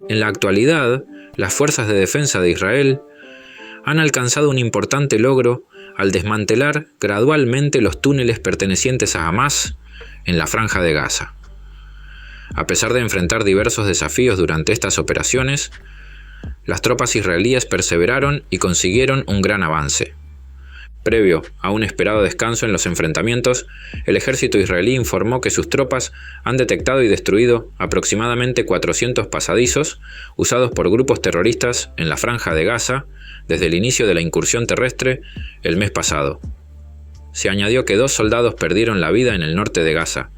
En la actualidad, las fuerzas de defensa de Israel han alcanzado un importante logro al desmantelar gradualmente los túneles pertenecientes a Hamás en la Franja de Gaza. A pesar de enfrentar diversos desafíos durante estas operaciones, las tropas israelíes perseveraron y consiguieron un gran avance. Previo a un esperado descanso en los enfrentamientos, el ejército israelí informó que sus tropas han detectado y destruido aproximadamente 400 pasadizos usados por grupos terroristas en la Franja de Gaza desde el inicio de la incursión terrestre el mes pasado. Se añadió que 2 soldados perdieron la vida en el norte de Gaza,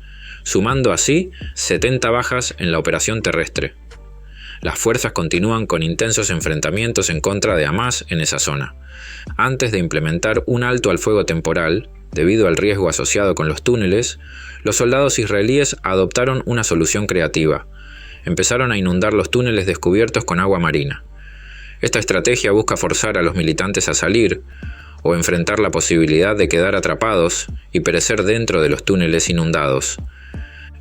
sumando así 70 bajas en la operación terrestre. Las fuerzas continúan con intensos enfrentamientos en contra de Hamás en esa zona. Antes de implementar un alto al fuego temporal, debido al riesgo asociado con los túneles, los soldados israelíes adoptaron una solución creativa. Empezaron a inundar los túneles descubiertos con agua marina. Esta estrategia busca forzar a los militantes a salir o enfrentar la posibilidad de quedar atrapados y perecer dentro de los túneles inundados.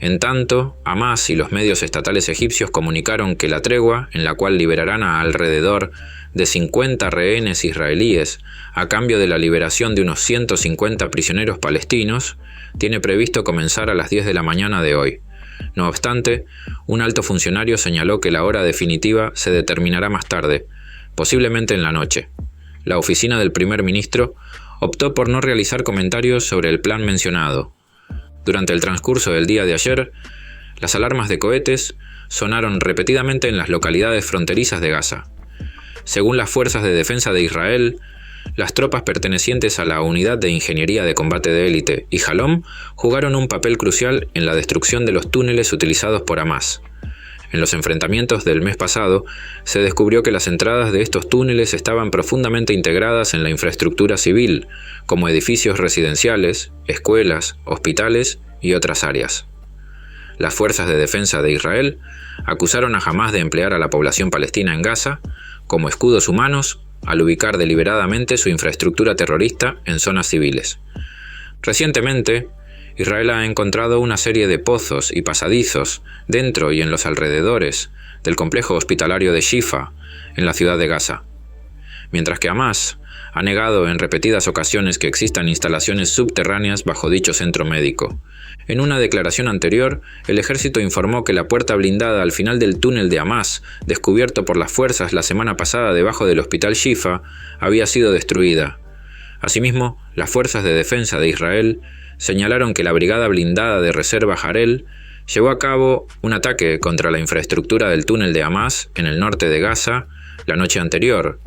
En tanto, Hamás y los medios estatales egipcios comunicaron que la tregua, en la cual liberarán a alrededor de 50 rehenes israelíes a cambio de la liberación de unos 150 prisioneros palestinos, tiene previsto comenzar a las 10 de la mañana de hoy. No obstante, un alto funcionario señaló que la hora definitiva se determinará más tarde, posiblemente en la noche. La oficina del primer ministro optó por no realizar comentarios sobre el plan mencionado. Durante el transcurso del día de ayer, las alarmas de cohetes sonaron repetidamente en las localidades fronterizas de Gaza. Según las fuerzas de defensa de Israel, las tropas pertenecientes a la Unidad de Ingeniería de Combate de Élite y Jalom jugaron un papel crucial en la destrucción de los túneles utilizados por Hamás. En los enfrentamientos del mes pasado, se descubrió que las entradas de estos túneles estaban profundamente integradas en la infraestructura civil, como edificios residenciales, escuelas, hospitales y otras áreas. Las fuerzas de defensa de Israel acusaron a Hamás de emplear a la población palestina en Gaza como escudos humanos al ubicar deliberadamente su infraestructura terrorista en zonas civiles. Recientemente, Israel ha encontrado una serie de pozos y pasadizos dentro y en los alrededores del complejo hospitalario de Shifa, en la ciudad de Gaza. Mientras que Hamás ha negado en repetidas ocasiones que existan instalaciones subterráneas bajo dicho centro médico. En una declaración anterior, el ejército informó que la puerta blindada al final del túnel de Hamás, descubierto por las fuerzas la semana pasada debajo del hospital Shifa, había sido destruida. Asimismo, las fuerzas de defensa de Israel señalaron que la brigada blindada de reserva Harel llevó a cabo un ataque contra la infraestructura del túnel de Hamás en el norte de Gaza la noche anterior,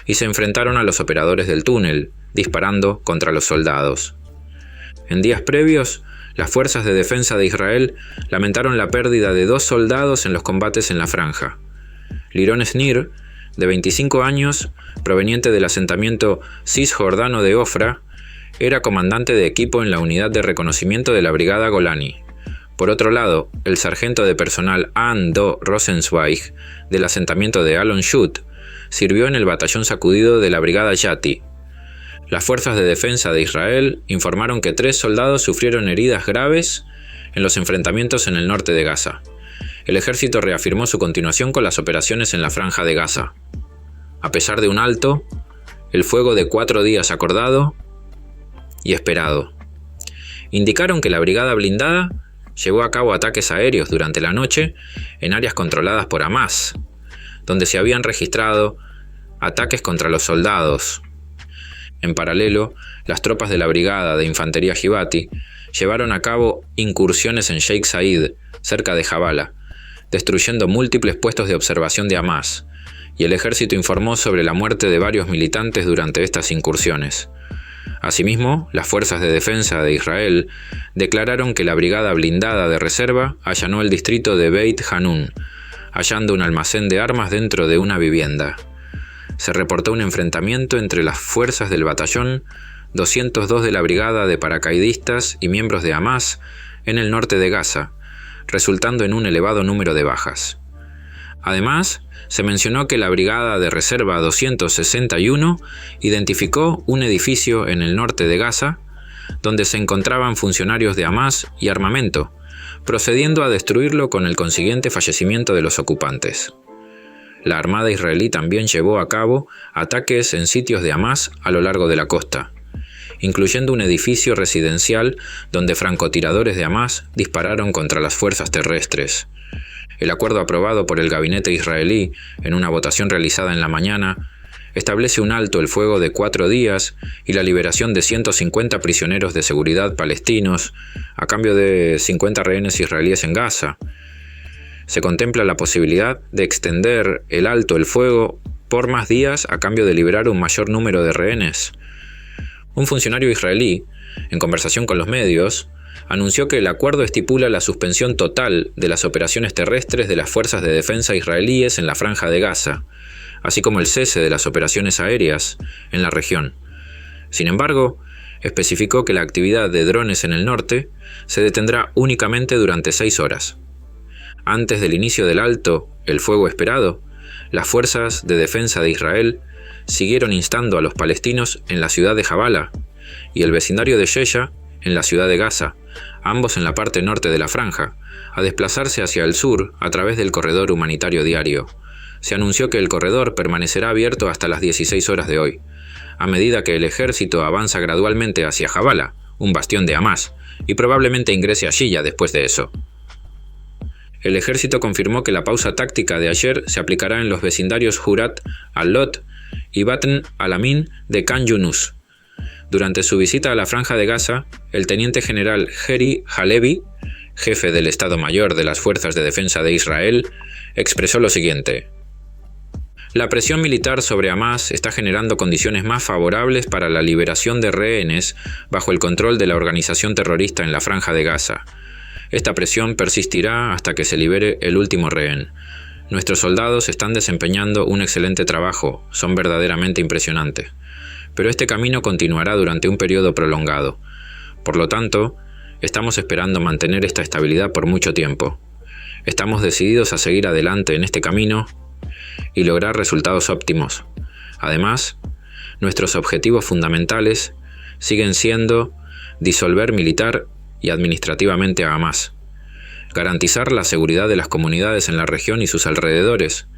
y se enfrentaron a los operadores del túnel, disparando contra los soldados. En días previos, las fuerzas de defensa de Israel lamentaron la pérdida de 2 soldados en los combates en la franja. Liron Snir, de 25 años, proveniente del asentamiento cisjordano de Ofra, era comandante de equipo en la unidad de reconocimiento de la Brigada Golani. Por otro lado, el sargento de personal Ando Rosenzweig, del asentamiento de Alon Shut, sirvió en el batallón sacudido de la Brigada Yati. Las fuerzas de defensa de Israel informaron que 3 soldados sufrieron heridas graves en los enfrentamientos en el norte de Gaza. El ejército reafirmó su continuación con las operaciones en la Franja de Gaza. A pesar de un alto, el fuego de 4 días acordado y esperado. Indicaron que la brigada blindada llevó a cabo ataques aéreos durante la noche en áreas controladas por Hamás, donde se habían registrado ataques contra los soldados. En paralelo, las tropas de la brigada de infantería Givati llevaron a cabo incursiones en Sheikh Said, cerca de Jabala, destruyendo múltiples puestos de observación de Hamás, y el ejército informó sobre la muerte de varios militantes durante estas incursiones. Asimismo, las fuerzas de defensa de Israel declararon que la brigada blindada de reserva allanó el distrito de Beit Hanun, hallando un almacén de armas dentro de una vivienda. Se reportó un enfrentamiento entre las fuerzas del batallón 202 de la brigada de paracaidistas y miembros de Hamás en el norte de Gaza, resultando en un elevado número de bajas. Además, se mencionó que la Brigada de Reserva 261 identificó un edificio en el norte de Gaza, donde se encontraban funcionarios de Hamás y armamento, procediendo a destruirlo con el consiguiente fallecimiento de los ocupantes. la Armada israelí también llevó a cabo ataques en sitios de Hamás a lo largo de la costa, incluyendo un edificio residencial donde francotiradores de Hamás dispararon contra las fuerzas terrestres. El acuerdo aprobado por el gabinete israelí en una votación realizada en la mañana establece un alto el fuego de 4 días y la liberación de 150 prisioneros de seguridad palestinos a cambio de 50 rehenes israelíes en Gaza. Se contempla la posibilidad de extender el alto el fuego por más días a cambio de liberar un mayor número de rehenes. Un funcionario israelí, en conversación con los medios, anunció que el acuerdo estipula la suspensión total de las operaciones terrestres de las fuerzas de defensa israelíes en la Franja de Gaza, así como el cese de las operaciones aéreas en la región. Sin embargo, especificó que la actividad de drones en el norte se detendrá únicamente durante 6 horas. Antes del inicio del alto el fuego esperado, las fuerzas de defensa de Israel siguieron instando a los palestinos en la ciudad de Jabala y el vecindario de Sheya en la ciudad de Gaza, ambos en la parte norte de la franja, a desplazarse hacia el sur a través del corredor humanitario diario. Se anunció que el corredor permanecerá abierto hasta las 16 horas de hoy, a medida que el ejército avanza gradualmente hacia Jabala, un bastión de Hamás, y probablemente ingrese a Shilla después de eso. El ejército confirmó que la pausa táctica de ayer se aplicará en los vecindarios Jurat al-Lot y Batn al-Amin de Khan Yunus. Durante su visita a la Franja de Gaza, el teniente general Heri Halevi, jefe del Estado Mayor de las Fuerzas de Defensa de Israel, expresó lo siguiente: la presión militar sobre Hamás está generando condiciones más favorables para la liberación de rehenes bajo el control de la organización terrorista en la Franja de Gaza. Esta presión persistirá hasta que se libere el último rehén. Nuestros soldados están desempeñando un excelente trabajo, son verdaderamente impresionantes. Pero este camino continuará durante un periodo prolongado. Por lo tanto, estamos esperando mantener esta estabilidad por mucho tiempo. Estamos decididos a seguir adelante en este camino y lograr resultados óptimos. Además, nuestros objetivos fundamentales siguen siendo disolver militar y administrativamente a Hamás, garantizar la seguridad de las comunidades en la región y sus alrededores,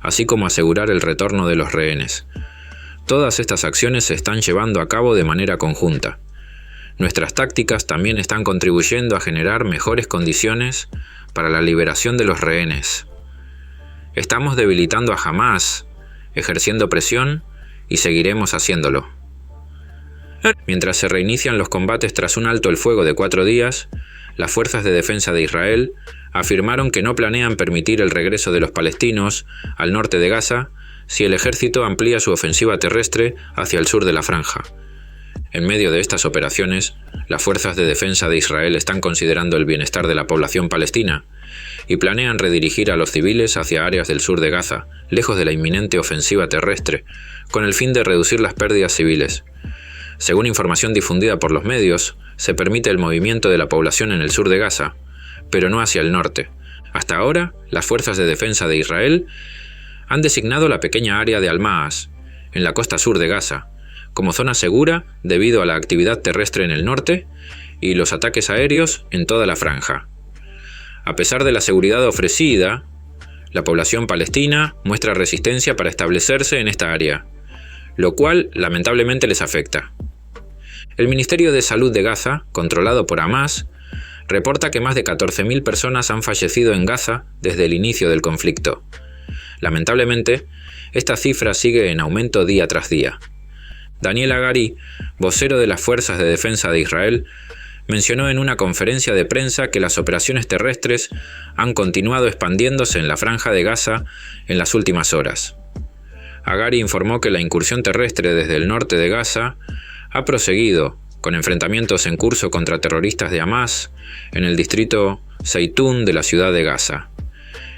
así como asegurar el retorno de los rehenes. Todas estas acciones se están llevando a cabo de manera conjunta. Nuestras tácticas también están contribuyendo a generar mejores condiciones para la liberación de los rehenes. Estamos debilitando a Hamás, ejerciendo presión, y seguiremos haciéndolo. Mientras se reinician los combates tras un alto el fuego de 4 días, las fuerzas de defensa de Israel afirmaron que no planean permitir el regreso de los palestinos al norte de Gaza si el ejército amplía su ofensiva terrestre hacia el sur de la franja. En medio de estas operaciones, las fuerzas de defensa de Israel están considerando el bienestar de la población palestina y planean redirigir a los civiles hacia áreas del sur de Gaza, lejos de la inminente ofensiva terrestre, con el fin de reducir las pérdidas civiles. Según información difundida por los medios, se permite el movimiento de la población en el sur de Gaza, pero no hacia el norte. Hasta ahora, las fuerzas de defensa de Israel han designado la pequeña área de Al-Maas, en la costa sur de Gaza, como zona segura debido a la actividad terrestre en el norte y los ataques aéreos en toda la franja. A pesar de la seguridad ofrecida, la población palestina muestra resistencia para establecerse en esta área, lo cual lamentablemente les afecta. El Ministerio de Salud de Gaza, controlado por Hamás, reporta que más de 14.000 personas han fallecido en Gaza desde el inicio del conflicto. Lamentablemente, esta cifra sigue en aumento día tras día. Daniel Hagari, vocero de las Fuerzas de Defensa de Israel, mencionó en una conferencia de prensa que las operaciones terrestres han continuado expandiéndose en la Franja de Gaza en las últimas horas. Hagari informó que la incursión terrestre desde el norte de Gaza ha proseguido, con enfrentamientos en curso contra terroristas de Hamás en el distrito Zeitún de la ciudad de Gaza.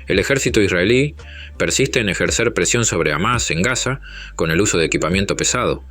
El ejército israelí persiste en ejercer presión sobre Hamás en Gaza con el uso de equipamiento pesado.